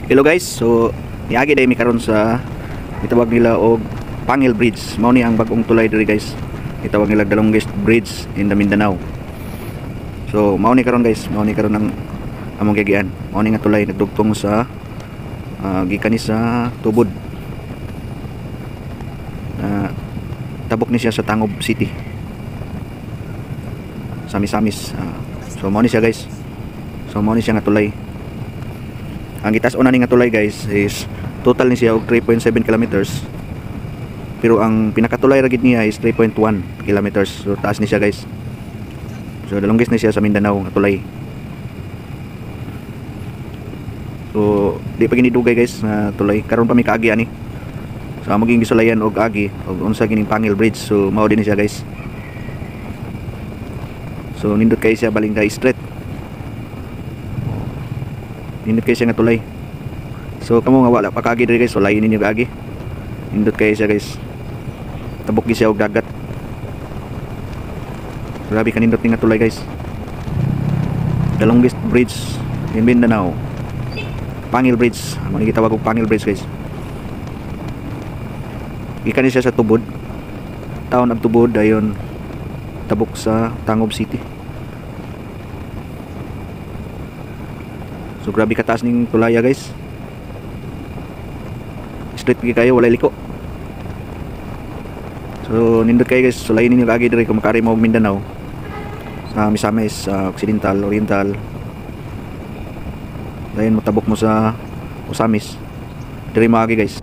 Hello guys, so niagi day mi karon sa itawag nila og Pangil Bridge. Mao ni ang bagong tulay diri guys. Itawag nila the longest bridge in the Mindanao. So mao ni karon guys, mao ni karon ang among gigian. Mao ni nga tulay nagdugtong sa gikan ni sa Tubod. Tabok ni siya sa Tangob City. Samis-samis. So mao ni siya guys. So mao ni siya nga tulay. Ang gitas una ni nga tulay guys is total ni siya og 3.7 kilometers. Pero ang pinakatulay ra gid niya is 3.1 kilometers. So taas ni siya guys. So the longest ni siya sa Mindanao nga tulay. So di pa ginidugay guys na tulay. Karon pa mi kaagi ani. So maging gisulayan og agi og unsa gining Pangil Bridge. So mao din ni siya guys. So nindot kay siya Balingay Street. Nindot kayo siya nga tulay. So kamo nga wala pa kagi diri guys, walayin ninyo kagi. Nindot kayo siya guys. Tabok gi siya og dagat. Grabe ka nindot ni nga tulay guys. The longest bridge in Mindanao. Pangil Bridge. Amo ni gitawag og Pangil Bridge guys. Gikan ni siya sa Tubod. Taon ang Tubod dayon tabok sa Tangob City. So grabe kataas ning tulaya guys. Straight kayo walay liko. So nindot kayo guys, sulayin ninyo kagi diri kung makari mo og Mindanao. Sa Misamis, sa Occidental, Oriental. Dayon mo tabok mo sa Osamis. Diri maagi guys.